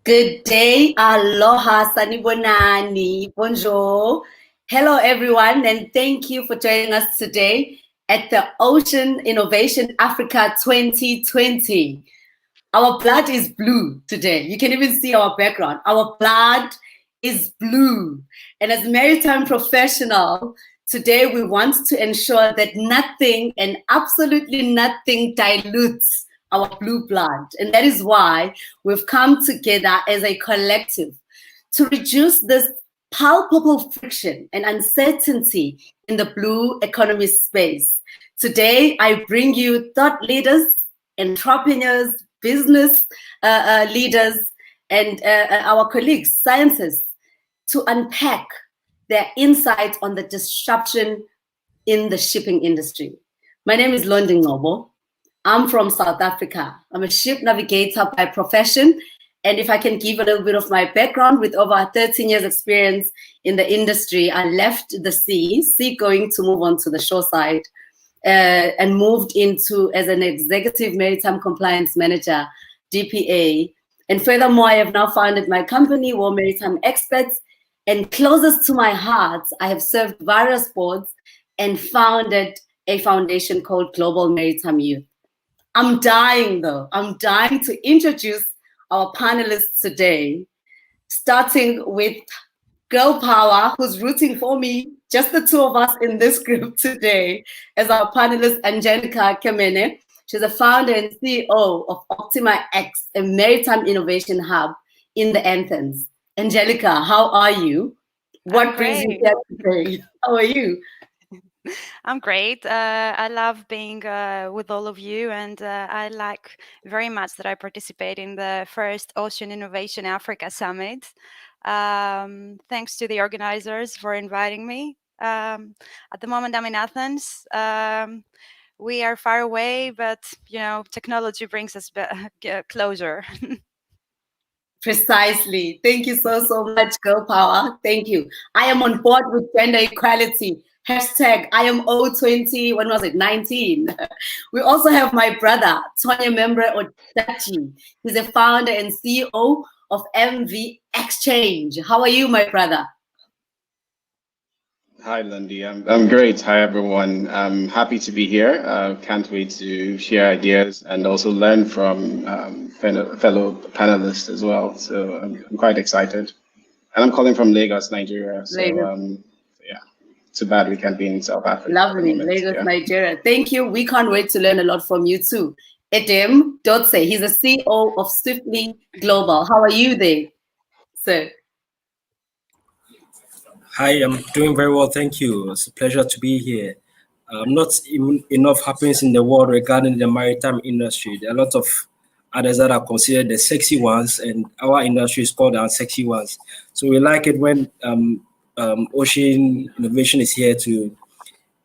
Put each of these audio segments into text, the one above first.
Good day, aloha, sanibonani, bonjour. Hello, everyone, and thank you for joining us today at the Ocean Innovation Africa 2020. Our blood is blue today. You can even see our background. Our blood is blue. And as maritime professional, today we want to ensure that nothing and absolutely nothing dilutes our blue blood. And that is why we've come together as a collective to reduce this palpable friction and uncertainty in the blue economy space. Today, I bring you thought leaders, entrepreneurs, business leaders, and our colleagues, scientists, to unpack their insights on the disruption in the shipping industry. My name is Londi Ngobo. I'm from South Africa. I'm a ship navigator by profession. And if I can give a little bit of my background, with over 13 years experience in the industry, I left the seagoing to move on to the shore side, and moved into as an executive maritime compliance manager, DPA. And furthermore, I have now founded my company, War Maritime Experts. And closest to my heart, I have served various boards and founded a foundation called Global Maritime Youth. I'm dying to introduce our panelists today, starting with Girl Power, who's rooting for me, just the two of us in this group today, as our panelist, Angelica Kemene. She's the founder and CEO of Optima X, a maritime innovation hub in the Athens. Angelica, how are you? What brings you here today? How are you? I'm great. I love being with all of you, and I like very much that I participate in the first Ocean Innovation Africa Summit. Thanks to the organizers for inviting me. At the moment, I'm in Athens. We are far away, but technology brings us closer. Precisely. Thank you so much, Girl Power. Thank you. I am on board with gender equality. Hashtag I am O20, when was it, 19. We also have my brother, Tonya Membre Odachi. He's a founder and CEO of MV Exchange. How are you, my brother? Hi, Lundy. I'm great. Hi, everyone. I'm happy to be here. Can't wait to share ideas and also learn from fellow panelists as well. So I'm quite excited. And I'm calling from Lagos, Nigeria. So yeah, too bad we can't be in South Africa. Lovely, Lagos, Nigeria. Thank you. We can't wait to learn a lot from you too. Edem Dotse, he's the CEO of Swiftly Global. How are you there, sir? Hi, I'm doing very well, thank you. It's a pleasure to be here. Not even enough happens in the world regarding the maritime industry. There are a lot of others that are considered the sexy ones, and our industry is called the unsexy ones. So we like it when Ocean Innovation is here to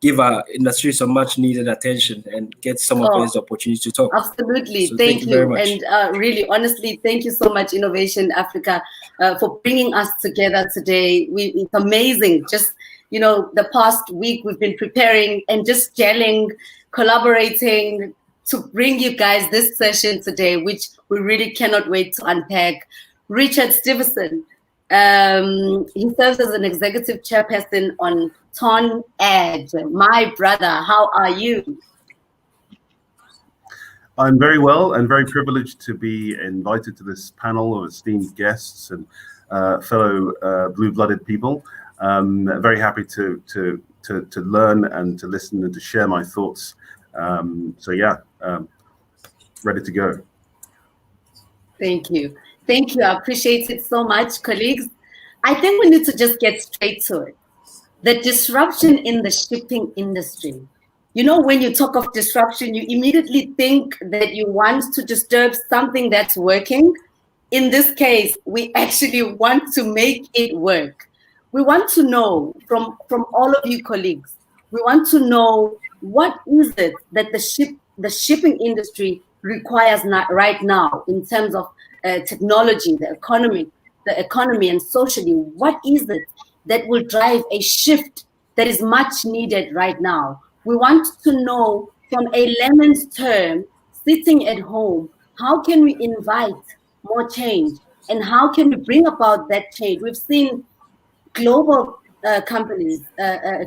give our industry some much needed attention and get some of us the opportunity to talk. Absolutely, so thank you very much. And really, honestly, thank you so much, Innovation Africa, for bringing us together today. It's amazing. Just, the past week we've been preparing and just gelling, collaborating to bring you guys this session today, which we really cannot wait to unpack. Richard Stevenson, he serves as an executive chairperson on Ton Edge. My brother, how are you? I'm very well and very privileged to be invited to this panel of esteemed guests and fellow blue-blooded people. Very happy to learn and to listen and to share my thoughts. So yeah, ready to go. Thank you. Thank you. I appreciate it so much, colleagues. I think we need to just get straight to it. The disruption in the shipping industry. When you talk of disruption, you immediately think that you want to disturb something that's working. In this case, we actually want to make it work. We want to know from all of you colleagues, we want to know what is it that the shipping industry requires right now in terms of technology, the economy and socially. What is it that will drive a shift that is much needed right now? We want to know from a layman's term, sitting at home, how can we invite more change? and how can we bring about that change? We've seen global companies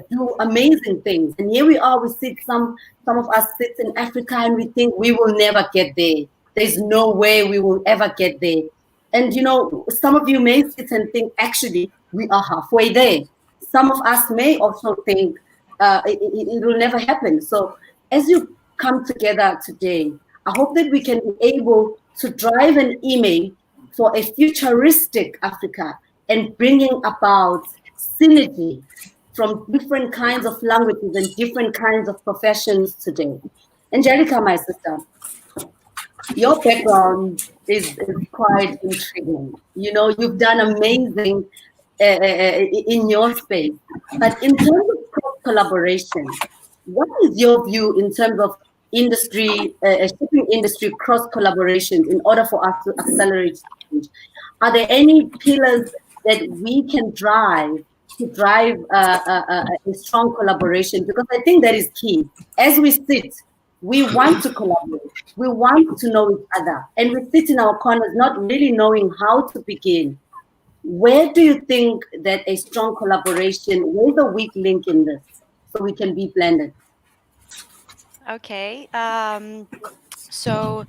do amazing things, and here we are. We sit some of us sit in Africa, and we think we will never get there. There's no way we will ever get there. And you know, some of you may sit and think, actually, we are halfway there. Some of us may also think it will never happen. So as you come together today, I hope that we can be able to drive an email for a futuristic Africa and bringing about synergy from different kinds of languages and different kinds of professions today. Angelica, my sister, your background is quite intriguing. You know, you've done amazing in your space. But in terms of collaboration, what is your view in terms of industry, shipping industry cross collaborations in order for us to accelerate change? Are there any pillars that we can drive to drive a strong collaboration? Because I think that is key. As we sit, we want to collaborate. We want to know each other. And we sit in our corners not really knowing how to begin. Where do you think that a strong collaboration, where's the weak link in this so we can be blended? Okay. So,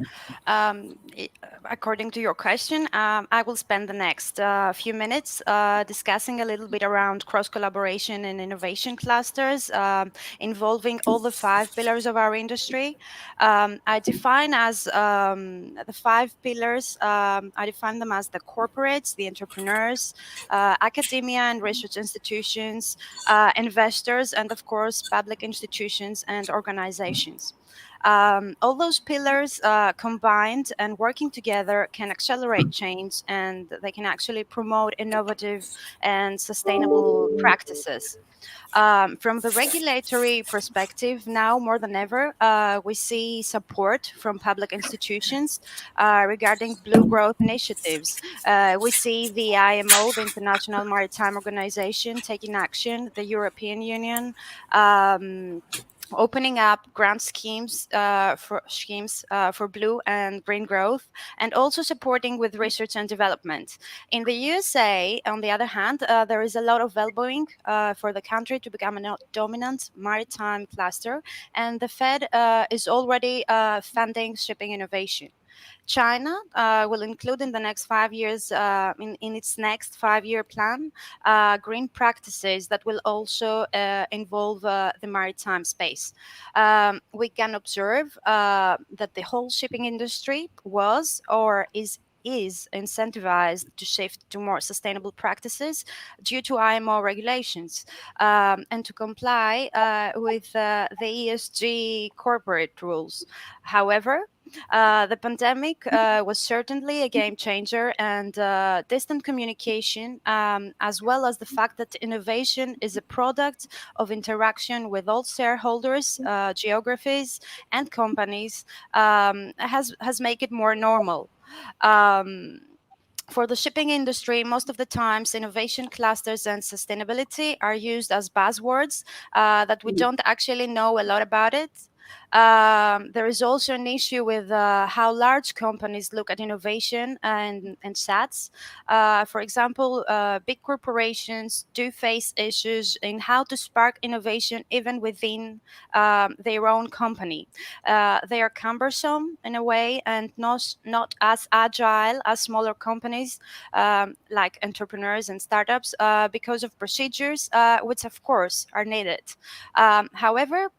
according to your question, I will spend the next few minutes discussing a little bit around cross-collaboration and innovation clusters involving all the 5 pillars of our industry. I define as the 5 pillars, I define them as the corporates, the entrepreneurs, academia and research institutions, investors, and of course, public institutions and organizations. All those pillars combined and working together can accelerate change, and they can actually promote innovative and sustainable practices. From the regulatory perspective, now more than ever, we see support from public institutions regarding blue growth initiatives. We see the IMO, the International Maritime Organization, taking action, the European Union, opening up grant schemes for blue and green growth, and also supporting with research and development. In the USA, on the other hand, there is a lot of well-being for the country to become a dominant maritime cluster, and the Fed is already funding shipping innovation. China will include in the next 5 years, in its next 5-year plan, green practices that will also involve the maritime space. We can observe that the whole shipping industry was or is incentivized to shift to more sustainable practices due to IMO regulations and to comply with the ESG corporate rules. However, the pandemic was certainly a game changer, and distant communication, as well as the fact that innovation is a product of interaction with all shareholders, geographies, and companies, has made it more normal. For the shipping industry, most of the times innovation clusters and sustainability are used as buzzwords that we don't actually know a lot about it. There is also an issue with how large companies look at innovation and SATs. For example, big corporations do face issues in how to spark innovation even within their own company. They are cumbersome in a way and not as agile as smaller companies like entrepreneurs and startups because of procedures which of course are needed. However,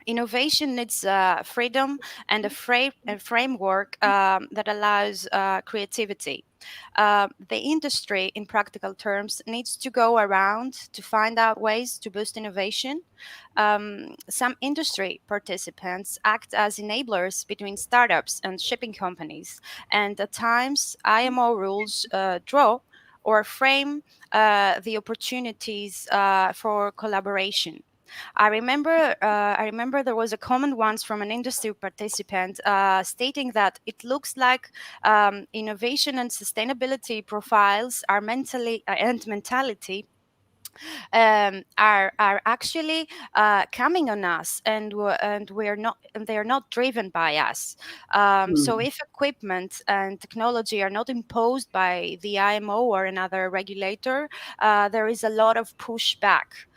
innovation needs freedom and a framework that allows creativity. The industry, in practical terms, needs to go around to find out ways to boost innovation. Some industry participants act as enablers between startups and shipping companies, and at times IMO rules draw or frame the opportunities for collaboration. I remember there was a comment once from an industry participant stating that it looks like innovation and sustainability profiles are mentality are actually coming on us, and they are not driven by us. So if equipment and technology are not imposed by the IMO or another regulator, there is a lot of pushback.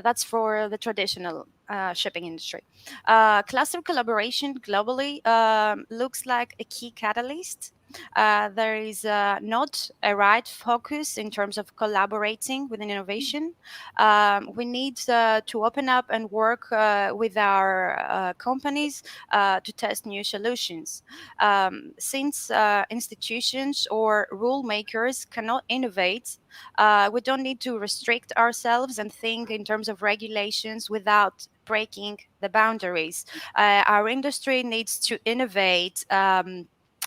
That's for the traditional shipping industry. Cluster collaboration globally looks like a key catalyst. There is not a right focus in terms of collaborating within innovation. We need to open up and work with our companies to test new solutions. Since institutions or rule makers cannot innovate, we don't need to restrict ourselves and think in terms of regulations without breaking the boundaries. Our industry needs to innovate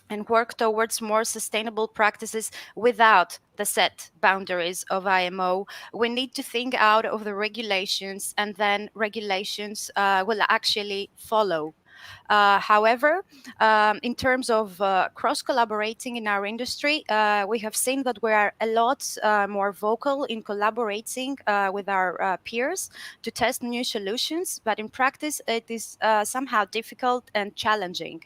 and work towards more sustainable practices without the set boundaries of IMO. We need to think out of the regulations, and then regulations will actually follow. However, in terms of cross-collaborating in our industry, we have seen that we are a lot more vocal in collaborating with our peers to test new solutions, but in practice it is somehow difficult and challenging.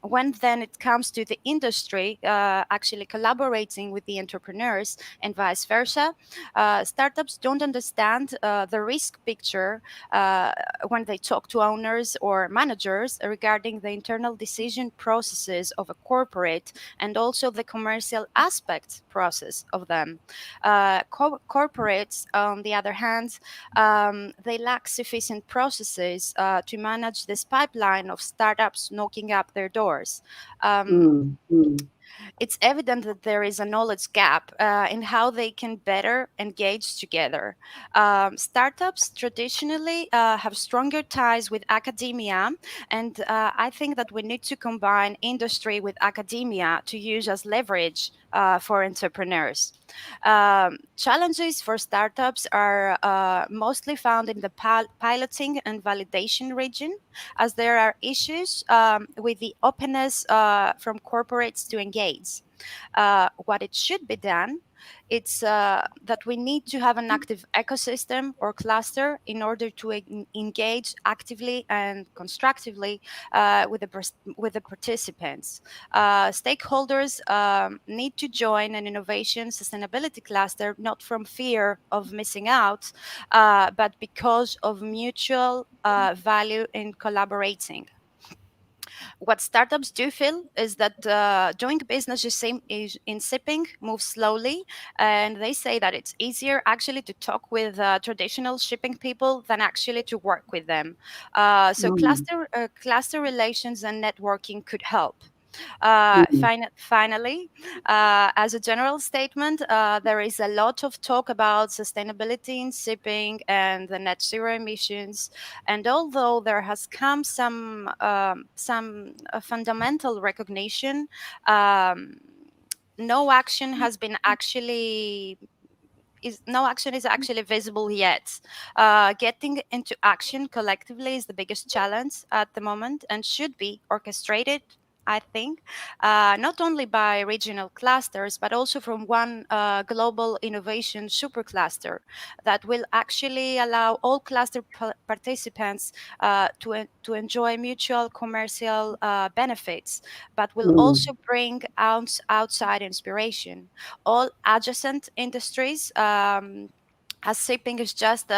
When then it comes to the industry actually collaborating with the entrepreneurs and vice versa, startups don't understand the risk picture when they talk to owners or managers regarding the internal decision processes of a corporate and also the commercial aspect process of them. Corporates, on the other hand, they lack sufficient processes to manage this pipeline of startups knocking up their doors. It's evident that there is a knowledge gap in how they can better engage together. Startups traditionally have stronger ties with academia, and I think that we need to combine industry with academia to use as leverage for entrepreneurs. Challenges for startups are mostly found in the piloting and validation region, as there are issues with the openness from corporates to engage. What it should be done, it's that we need to have an active ecosystem or cluster in order to engage actively and constructively with the participants. Stakeholders need to join an innovation sustainability cluster, not from fear of missing out, but because of mutual value in collaborating. What startups do feel is that doing business in shipping moves slowly, and they say that it's easier actually to talk with traditional shipping people than actually to work with them. So cluster relations and networking could help. Finally, as a general statement, there is a lot of talk about sustainability in shipping and the net zero emissions. And although there has come some fundamental recognition, no action has been no action is actually visible yet. Getting into action collectively is the biggest challenge at the moment and should be orchestrated, I think, not only by regional clusters, but also from one global innovation supercluster that will actually allow all cluster participants to enjoy mutual commercial benefits, but will also bring outside inspiration. All adjacent industries, as shipping is just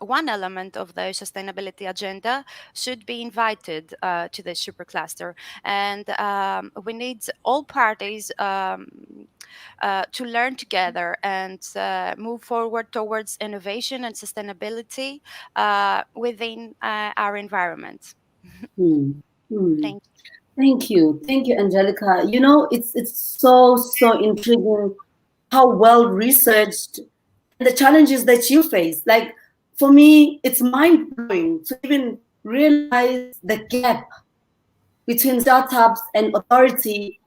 one element of the sustainability agenda, should be invited to the supercluster. And we need all parties to learn together and move forward towards innovation and sustainability within our environment. Thank you, Angelica. You know, it's so intriguing how well researched the challenges that you face. Like, for me, it's mind-blowing to even realize the gap between startups and authority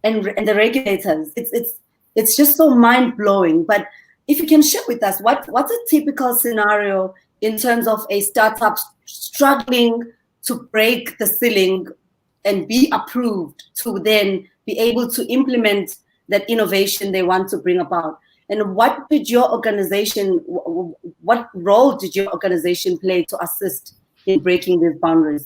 and the regulators. It's just so mind-blowing. But if you can share with us, what's a typical scenario in terms of a startup struggling to break the ceiling and be approved to then be able to implement that innovation they want to bring about? And what did your organization, what role did your organization play to assist in breaking these boundaries?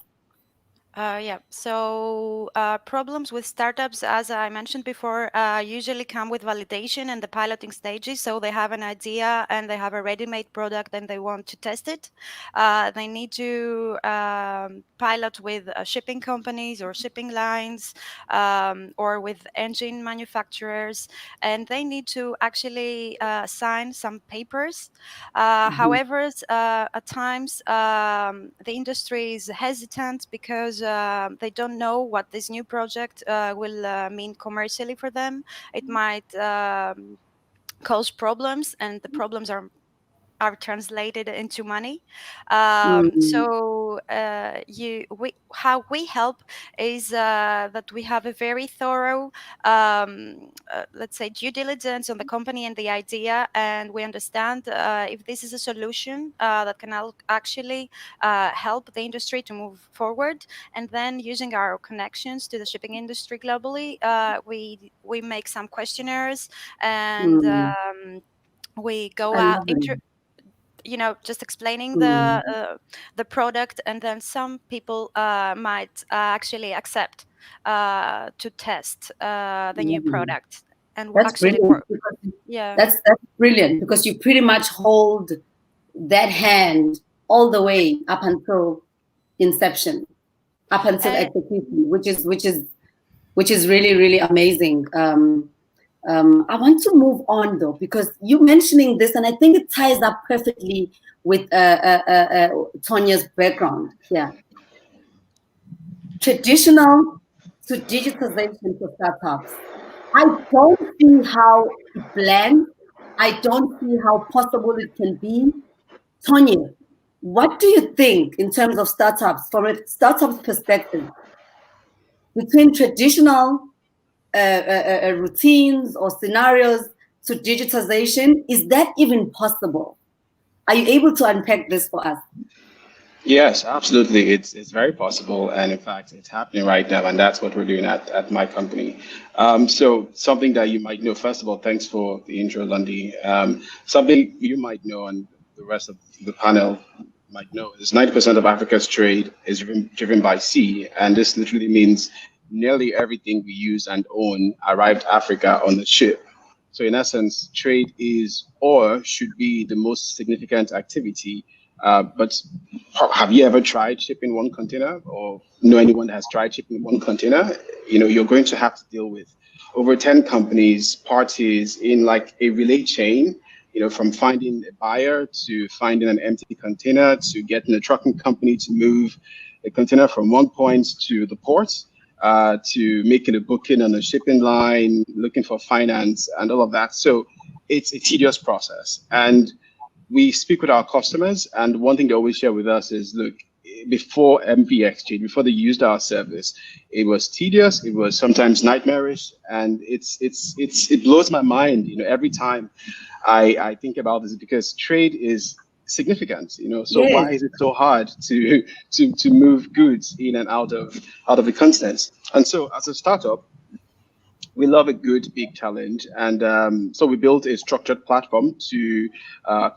Yeah, so problems with startups, as I mentioned before, usually come with validation and the piloting stages. So they have an idea and they have a ready-made product and they want to test it. They need to pilot with shipping companies or shipping lines or with engine manufacturers, and they need to actually sign some papers. However, at times the industry is hesitant because they don't know what this new project will mean commercially for them. It might cause problems, and the problems are translated into money. So how we help is that we have a very thorough, let's say, due diligence on the company and the idea, and we understand if this is a solution that can actually help the industry to move forward. And then using our connections to the shipping industry globally, we make some questionnaires and we go out just explaining the product, and then some people might actually accept to test the new product. And that's actually brilliant. Yeah, that's brilliant, because you pretty much hold that hand all the way up until inception, up until execution, which is really, really amazing. I want to move on though, because you mentioning this, and I think it ties up perfectly with Tonya's background here. Traditional to digitization for startups. I don't see how it blends. I don't see how possible it can be. Tonya, what do you think in terms of startups, from a startup perspective, between traditional routines or scenarios to digitization? Is that even possible? Are you able to unpack this for us? Yes, absolutely. It's very possible, and in fact, it's happening right now, and that's what we're doing at my company. So something that you might know, first of all, thanks for the intro, Lundy. Something you might know, and the rest of the panel might know, is 90% of Africa's trade is driven by sea, and this literally means nearly everything we use and own arrived Africa on the ship. So in essence, trade is or should be the most significant activity. But have you ever tried shipping one container, or know anyone that has tried shipping one container? You're going to have to deal with over 10 companies, parties in like a relay chain, from finding a buyer to finding an empty container to getting a trucking company to move a container from one point to the port, to making a booking on a shipping line, looking for finance and all of that. So it's a tedious process. And we speak with our customers, and one thing they always share with us is, look, before MV Exchange, before they used our service, it was tedious, it was sometimes nightmarish, and it blows my mind, every time I think about this, because trade is significant, so yes. Why is it so hard to move goods in and out of the continent? And so as a startup, we love a good big challenge, and so we built a structured platform to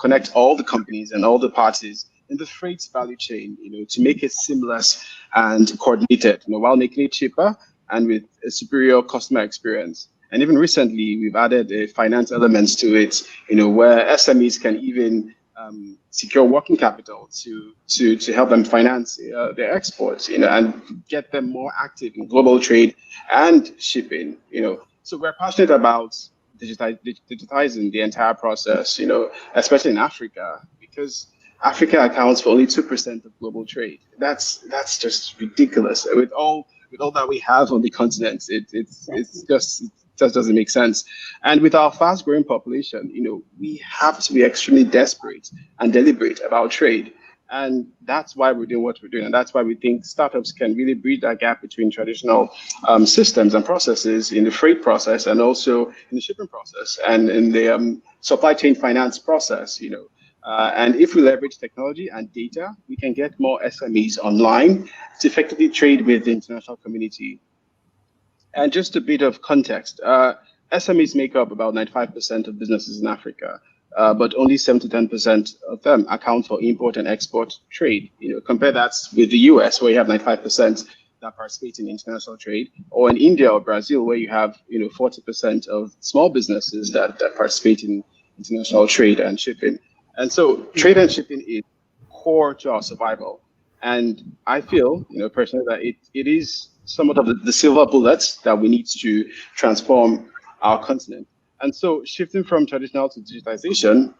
connect all the companies and all the parties in the freight value chain, to make it seamless and coordinated, while making it cheaper and with a superior customer experience. And even recently, we've added finance elements to it, where SMEs can even secure working capital to help them finance their exports, and get them more active in global trade and shipping, So we're passionate about digitizing the entire process, especially in Africa, because Africa accounts for only 2% of global trade. That's just ridiculous. With all that we have on the continent, it just doesn't make sense. And with our fast growing population, we have to be extremely desperate and deliberate about trade. And that's why we're doing what we're doing. And that's why we think startups can really bridge that gap between traditional systems and processes in the freight process, and also in the shipping process, and in the supply chain finance process, and if we leverage technology and data, we can get more SMEs online to effectively trade with the international community. And just a bit of context, SMEs make up about 95% of businesses in Africa, but only 7 to 10% of them account for import and export trade. Compare that with the US, where you have 95% that participate in international trade, or in India or Brazil, where you have 40% of small businesses that participate in international trade and shipping. And so trade and shipping is core to our survival. And I feel, personally, that it is somewhat of the silver bullets that we need to transform our continent. And so shifting from traditional to digitization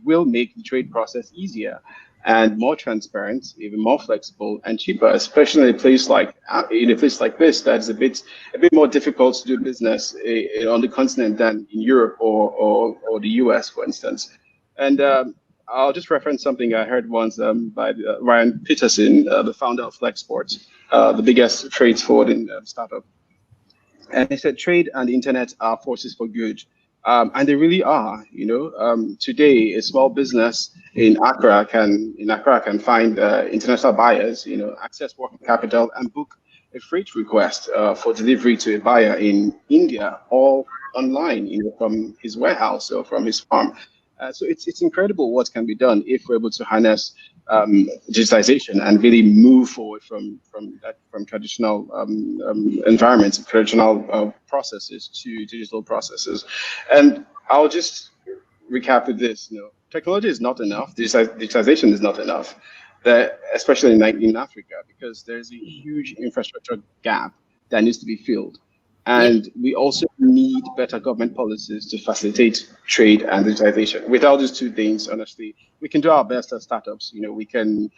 will make the trade process easier and more transparent, even more flexible and cheaper, especially in a place like this that's a bit more difficult to do business on the continent than in Europe or the US, for instance. And I'll just reference something I heard once by Ryan Peterson, the founder of Flexport, the biggest trade forwarding startup. And he said, trade and the internet are forces for good. And they really are. Today, a small business in Accra can find international buyers, access working capital, and book a freight request for delivery to a buyer in India, all online, from his warehouse or from his farm. So it's incredible what can be done if we're able to harness digitization and really move forward from traditional environments, traditional processes to digital processes. And I'll just recap with this: technology is not enough. Digitization is not enough, especially in Africa, because there's a huge infrastructure gap that needs to be filled. And we also need better government policies to facilitate trade and digitization. Without these two things, honestly, we can do our best as startups. We can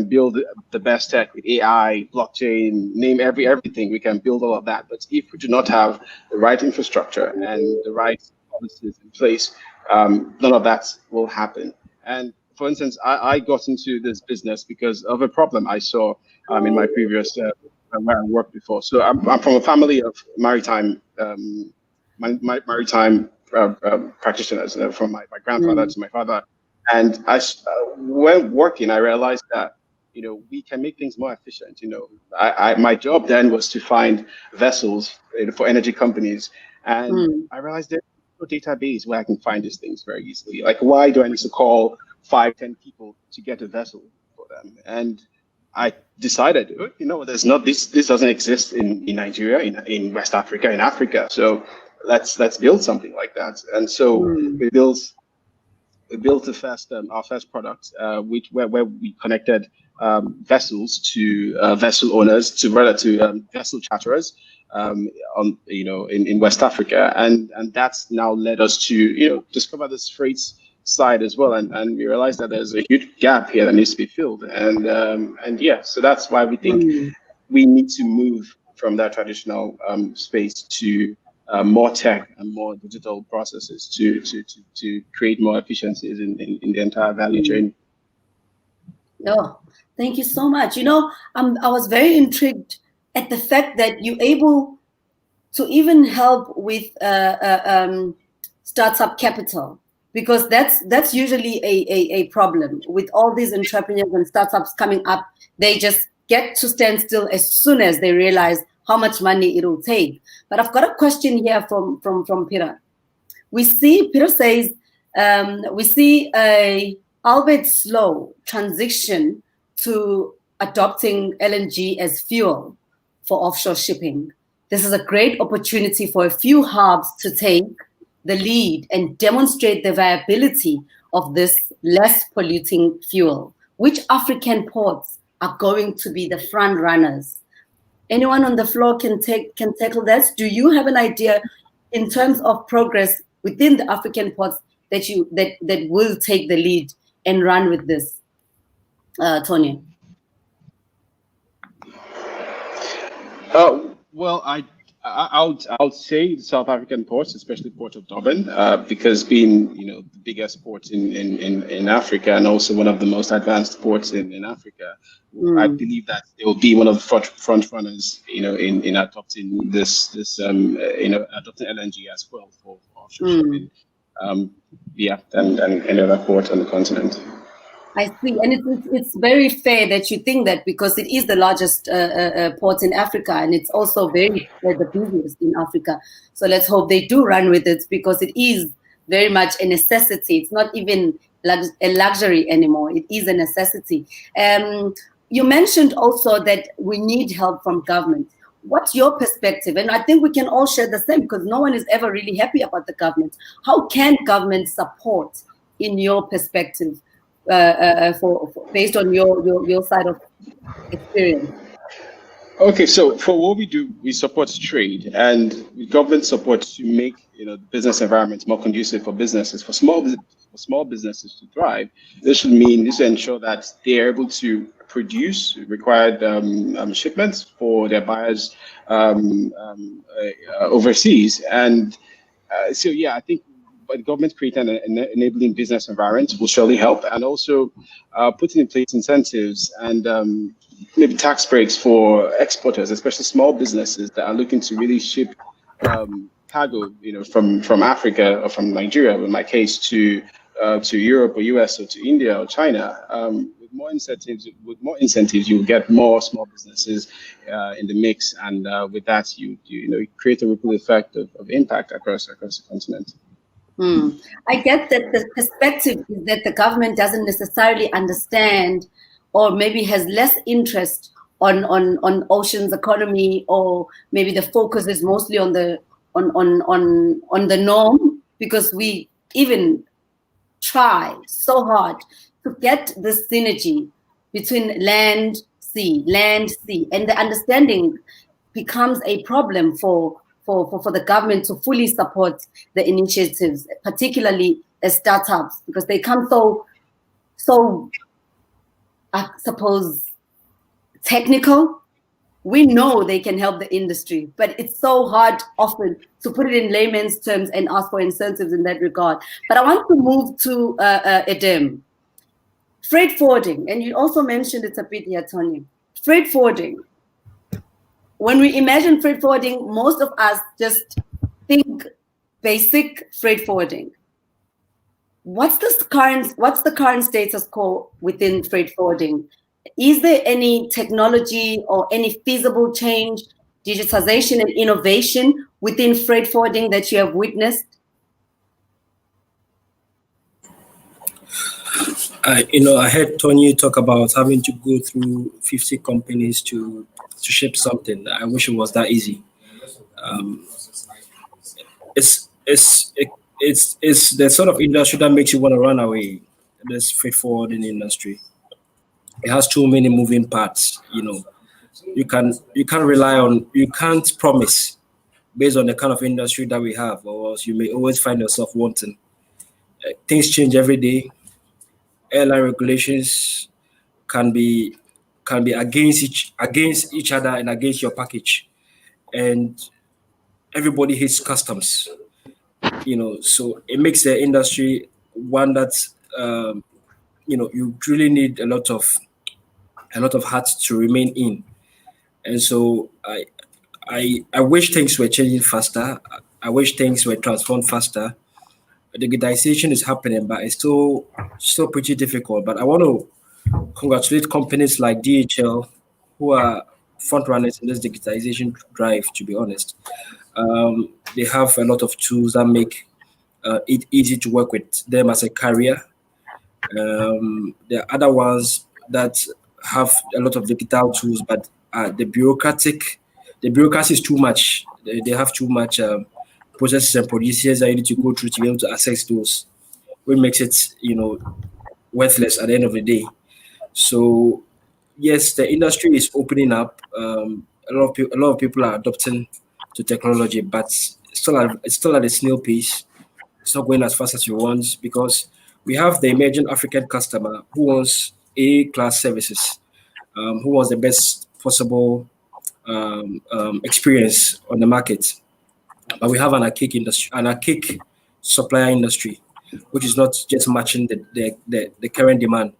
build the best tech with AI, blockchain, name everything. We can build all of that. But if we do not have the right infrastructure and the right policies in place, none of that will happen. And for instance, I got into this business because of a problem I saw in my previous where I worked before. So I'm from a family of maritime practitioners, from my grandfather to my father. And when working, I realized that we can make things more efficient. My job then was to find vessels for energy companies, and I realized there's no database where I can find these things very easily. Like, why do I need to call 5-10 people to get a vessel for them? And I decided, there's not this doesn't exist in Nigeria, in West Africa, in Africa. So let's build something like that. And so we built the first our first product, where we connected vessels to vessel owners to vessel charterers in West Africa, and that's now led us to discover this freight side as well, and we realized that there's a huge gap here that needs to be filled, and so that's why we think we need to move from that traditional space to more tech and more digital processes to create more efficiencies in the entire value chain. No, thank you so much. I was very intrigued at the fact that you're able to even help with startup capital. Because that's usually a problem with all these entrepreneurs and startups coming up. They just get to stand still as soon as they realize how much money it will take. But I've got a question here from Peter. Peter says, we see a albeit slow transition to adopting LNG as fuel for offshore shipping. This is a great opportunity for a few hubs to take the lead and demonstrate the viability of this less polluting fuel. Which African ports are going to be the front runners? Anyone on the floor can tackle this? Do you have an idea in terms of progress within the African ports that will take the lead and run with this, Tony? Well, I would say the South African ports, especially Port of Durban, because being the biggest port in Africa and also one of the most advanced ports in Africa, I believe that they will be one of the front runners, in adopting adopting LNG as well for offshore shipping. And any other port on the continent. I see, and it's very fair that you think that, because it is the largest port in Africa, and it's also very the busiest in Africa. So let's hope they do run with it, because it is very much a necessity. It's not even a luxury anymore. It is a necessity. You mentioned also that we need help from government. What's your perspective? And I think we can all share the same, because no one is ever really happy about the government. How can government support, in your perspective, based on your side of experience? Okay, so for what we do, we support trade, and government support to make the business environment more conducive for businesses, for small businesses to thrive. This should ensure that they are able to produce required shipments for their buyers overseas, and so yeah, I think. But government creating an enabling business environment will surely help, and also putting in place incentives and maybe tax breaks for exporters, especially small businesses that are looking to really ship cargo, from Africa or from Nigeria, in my case, to Europe or US or to India or China. With more incentives, you will get more small businesses in the mix, and with that, you create a ripple effect of impact across the continent. I get that the perspective is that the government doesn't necessarily understand, or maybe has less interest on oceans economy, or maybe the focus is mostly on the norm, because we even try so hard to get the synergy between land, sea, and the understanding becomes a problem for the government to fully support the initiatives, particularly as startups, because they come so I suppose technical. We know they can help the industry, but it's so hard often to put it in layman's terms and ask for incentives in that regard. But I want to move to Edem. Freight forwarding, and you also mentioned it a bit here, Tony. Freight forwarding. When we imagine freight forwarding, most of us just think basic freight forwarding. What's the current status quo within freight forwarding? Is there any technology or any feasible change, digitization and innovation within freight forwarding that you have witnessed? I heard Tony talk about having to go through 50 companies to ship something. I wish it was that easy. It's the sort of industry that makes you want to run away. This freight forwarding industry. It has too many moving parts. You can't promise based on the kind of industry that we have, or else you may always find yourself wanting. Things change every day. Airline regulations can be against each other and against your package, and everybody hates customs. So it makes the industry one that you really need a lot of heart to remain in. And so I wish things were changing faster. I wish things were transformed faster. Digitization is happening, but it's still pretty difficult. But I want to congratulate companies like DHL, who are front runners in this digitization drive, to be honest. They have a lot of tools that make it easy to work with them as a carrier. There are other ones that have a lot of digital tools, but the bureaucracy is too much. They have too much processes and procedures that you need to go through to be able to access those, which makes it worthless at the end of the day. So yes, the industry is opening up. A lot of people are adopting to technology, but it's still at a snail pace. It's not going as fast as you want, because we have the emerging African customer who wants A-class services, who wants the best possible experience on the market. But we have an archaic supplier industry, which is not just matching the current demand.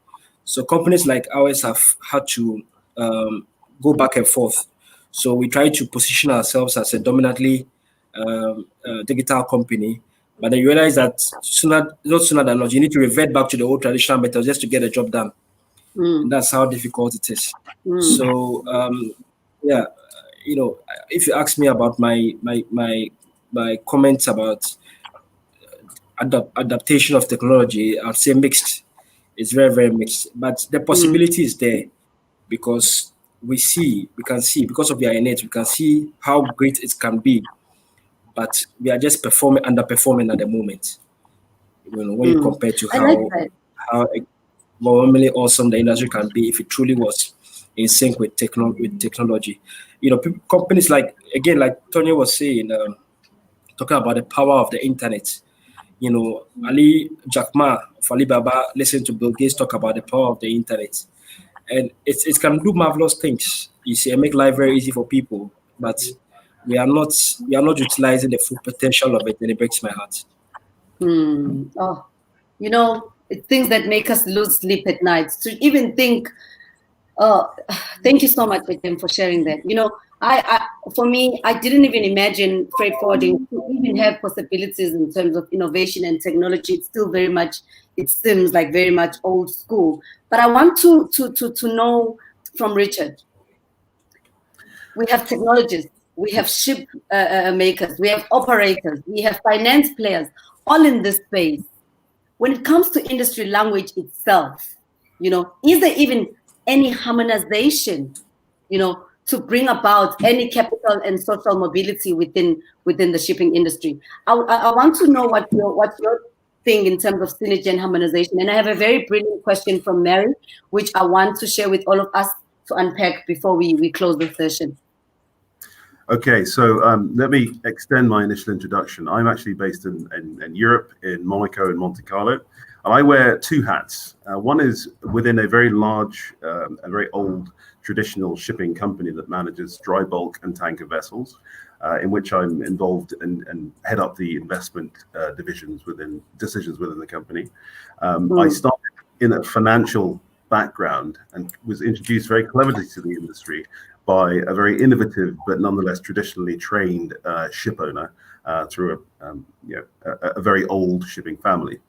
So companies like ours have had to go back and forth. So we try to position ourselves as a dominantly digital company, But then you realize that not sooner than not, you need to revert back to the old traditional methods just to get the job done. And that's how difficult it is. So yeah, you know, if you ask me about my comments about adaptation of technology, I'd say mixed. It's very, very mixed. But the possibility is there, because we can see because of the innate, we can see how great it can be. But we are just underperforming at the moment. You know, when you compare to how normally awesome the industry can be if it truly was in sync with technology. You know, companies like Tony was saying, talking about the power of the internet. You know, Jack Ma of Alibaba listened to Bill Gates talk about the power of the internet, and it can do marvelous things. You see, and make life very easy for people, but we are not utilizing the full potential of it, and it breaks my heart. Oh, you know, it's things that make us lose sleep at night. To even think, thank you so much, Tim, for sharing that. You know, for me, I didn't even imagine freight forwarding to even have possibilities in terms of innovation and technology. It's still very much, it seems like very much old school. But I want to know from Richard. We have technologists, we have ship makers, we have operators, we have finance players, all in this space. When it comes to industry language itself, you know, is there even any harmonization, you know, to bring about any capital and social mobility within the shipping industry? I want to know what your thing in terms of synergy and harmonization. And I have a very brilliant question from Mary, which I want to share with all of us to unpack before we close the session. Okay, so let me extend my initial introduction. I'm actually based in Europe, in Monaco and Monte Carlo, and I wear two hats. One is within a very large, a very old traditional shipping company that manages dry bulk and tanker vessels, in which I'm involved and head up the investment decisions within the company. I started in a financial background and was introduced very cleverly to the industry by a very innovative but nonetheless traditionally trained ship owner through a very old shipping family.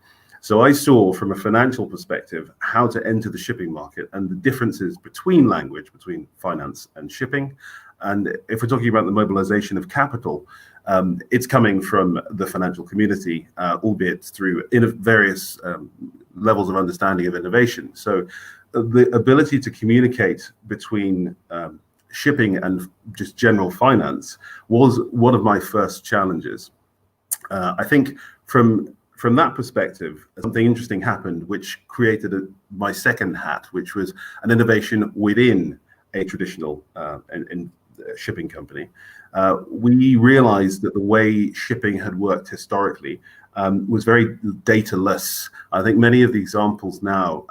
So I saw from a financial perspective how to enter the shipping market and the differences between language, between finance and shipping. And if we're talking about the mobilization of capital, it's coming from the financial community, albeit through various levels of understanding of innovation. So the ability to communicate between shipping and just general finance was one of my first challenges. I think from that perspective, something interesting happened, which created my second hat, which was an innovation within a traditional shipping company. We realized that the way shipping had worked historically was very data-less. I think many of the examples now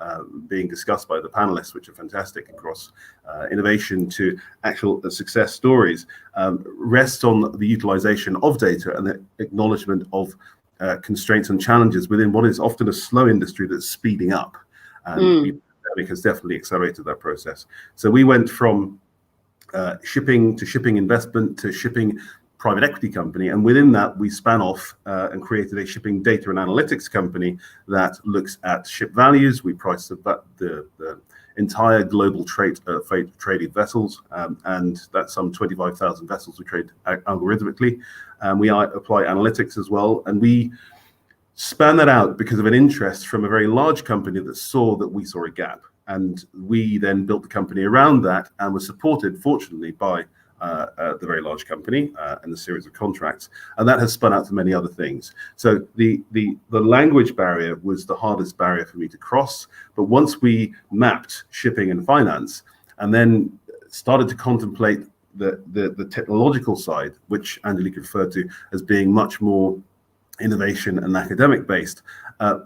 being discussed by the panelists, which are fantastic across innovation to actual success stories, rest on the utilization of data and the acknowledgement of constraints and challenges within what is often a slow industry that's speeding up. And the pandemic has definitely accelerated that process. So we went from shipping to shipping investment to shipping private equity company, and within that we span off and created a shipping data and analytics company that looks at ship values. We price the entire global traded vessels, and that's some 25,000 vessels we trade algorithmically. We apply analytics as well, and we span that out because of an interest from a very large company that saw a gap. And we then built the company around that and were supported, fortunately, by the very large company and the series of contracts. And that has spun out to many other things. So the language barrier was the hardest barrier for me to cross. But once we mapped shipping and finance and then started to contemplate the technological side, which Angelique referred to as being much more innovation and academic based,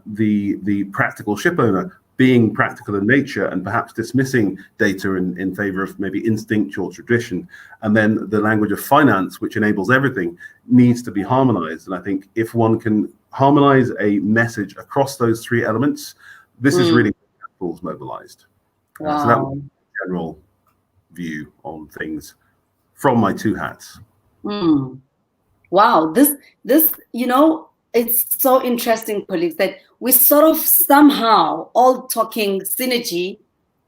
the practical ship owner being practical in nature and perhaps dismissing data in favor of maybe instinctual tradition, and then the language of finance, which enables everything, needs to be harmonized. And I think if one can harmonize a message across those three elements, this is really capital's mobilized. Wow. So that was a general view on things from my two hats. Wow, this, you know, it's so interesting, colleagues, that we sort of somehow all talking synergy,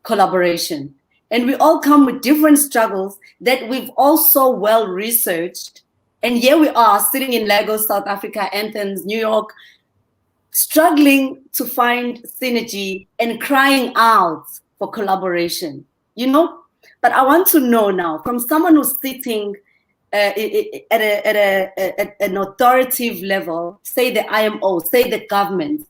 collaboration, and we all come with different struggles that we've also well researched. And here we are sitting in Lagos, South Africa, Athens, New York, struggling to find synergy and crying out for collaboration, you know? But I want to know now, from someone who's sitting at an authoritative level, say the IMO, say the government,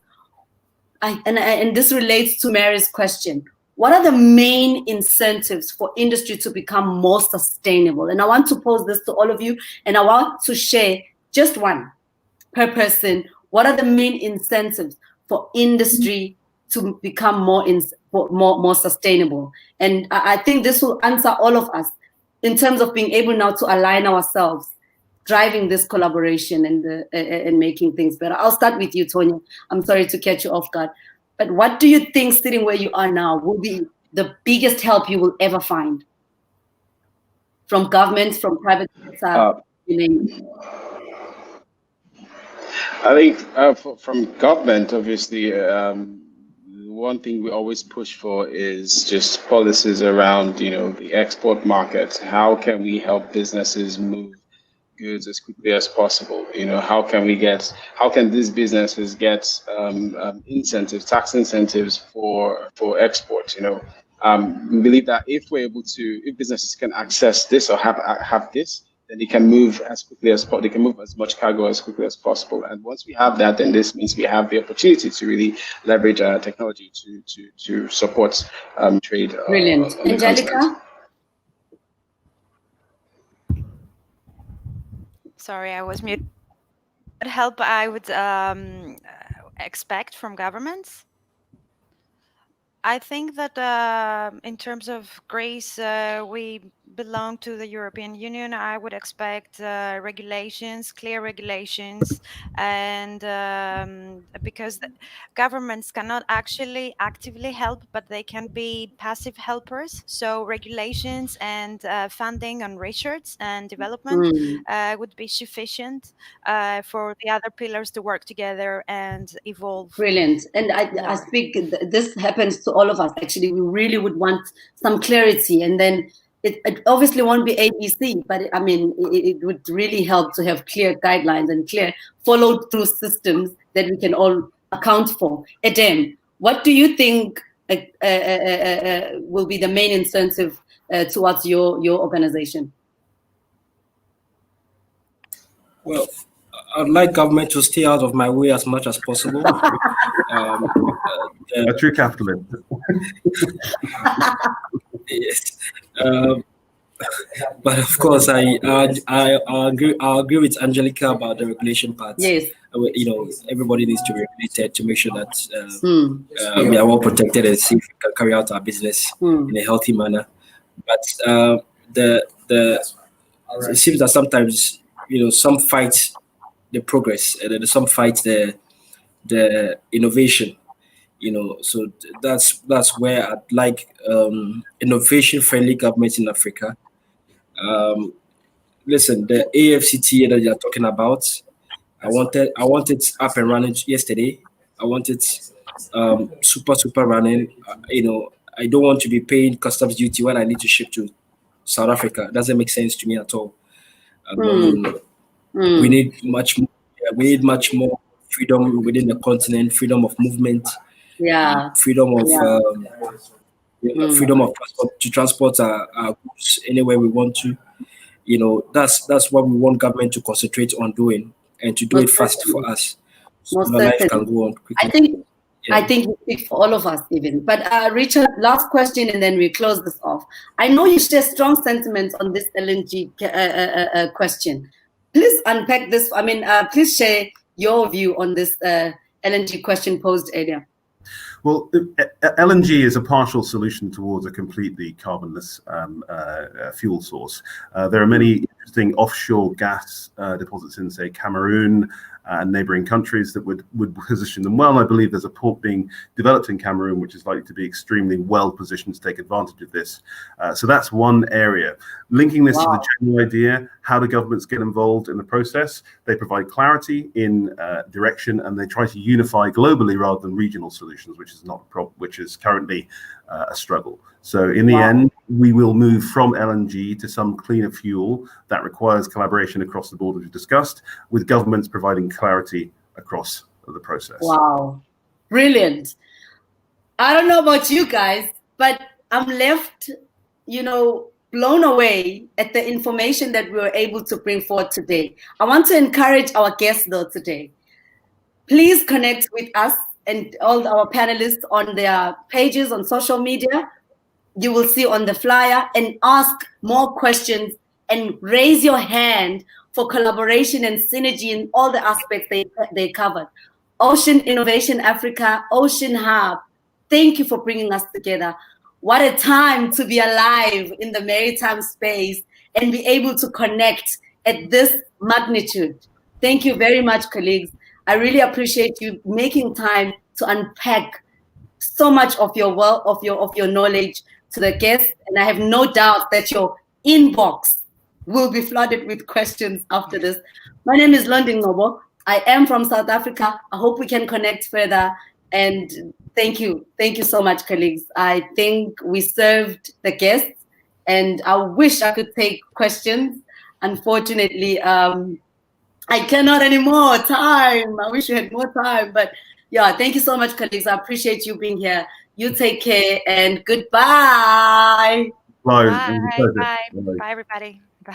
and this relates to Mary's question, what are the main incentives for industry to become more sustainable? And I want to pose this to all of you, and I want to share just one per person. What are the main incentives for industry to become more sustainable? And I think this will answer all of us in terms of being able now to align ourselves, driving this collaboration and making things better. I'll start with you, Tonya. I'm sorry to catch you off guard. But what do you think, sitting where you are now, will be the biggest help you will ever find? From government, from private sector, you name it. I think from government, obviously, one thing we always push for is just policies around, the export market. How can we help businesses move goods as quickly as possible? How can these businesses get incentives, tax incentives for export? We believe that if businesses can access this or have this, then they can move as quickly as possible. They can move as much cargo as quickly as possible. And once we have that, then this means we have the opportunity to really leverage our technology to support trade. Brilliant. Angelica? Sorry, I was muted. What help I would expect from governments? I think that in terms of Greece, we belong to the European Union. I would expect regulations, clear regulations, and because governments cannot actually actively help, but they can be passive helpers. So regulations and funding on research and development would be sufficient for the other pillars to work together and evolve. Brilliant. And I speak, this happens to all of us, actually. We really would want some clarity, and then it obviously won't be ABC, but I mean, it would really help to have clear guidelines and clear followed through systems that we can all account for. Edem, what do you think will be the main incentive towards your organization? Well, I'd like government to stay out of my way as much as possible. A true capitalist. Yes. But of course, I agree with Angelica about the regulation part. Yes. Everybody needs to be regulated to make sure that we are well protected and safe, we can carry out our business in a healthy manner. But it seems that sometimes some fight the progress, and then some fight the innovation. So that's where I'd like innovation-friendly governments in Africa. Listen, the AFCTA that you're talking about, I want it up and running yesterday. I want it super running. I don't want to be paying customs duty when I need to ship to South Africa. It doesn't make sense to me at all. We need much more. We need much more freedom within the continent, freedom of movement. Freedom of freedom of transport, to transport our goods anywhere we want to. That's what we want government to concentrate on doing, and to do it fast for us, so life can go on quickly. I think we speak for all of us, even. But Richard, last question, and then we close this off. I know you share strong sentiments on this LNG question. Please unpack this. I mean, please share your view on this LNG question posed earlier. Well, LNG is a partial solution towards a completely carbonless fuel source. There are many interesting offshore gas deposits in, say, Cameroon and neighboring countries that would position them well. And I believe there's a port being developed in Cameroon, which is likely to be extremely well positioned to take advantage of this. So that's one area. Linking this to the general idea, how do governments get involved in the process? They provide clarity in direction, and they try to unify globally rather than regional solutions, which is not which is currently a struggle. So in the end, we will move from LNG to some cleaner fuel that requires collaboration across the board, as we discussed, with governments providing clarity across the process. Wow, brilliant. I don't know about you guys, but I'm left, blown away at the information that we were able to bring forward today. I want to encourage our guests, though, today. Please connect with us and all our panelists on their pages on social media. You will see on the flyer, and ask more questions and raise your hand for collaboration and synergy in all the aspects they covered. Ocean Innovation Africa, Ocean Hub, thank you for bringing us together. What a time to be alive in the maritime space and be able to connect at this magnitude. Thank you very much, colleagues. I really appreciate you making time to unpack so much of your wealth, of your knowledge to the guests, and I have no doubt that your inbox will be flooded with questions after this. My name is London Nobo. I am from South Africa. I hope we can connect further, and thank you so much, colleagues. I think we served the guests, and I wish I could take questions. Unfortunately, I cannot anymore. Time. I wish you had more time, but yeah, thank you so much, colleagues. I appreciate you being here. You take care and goodbye. Bye, everybody.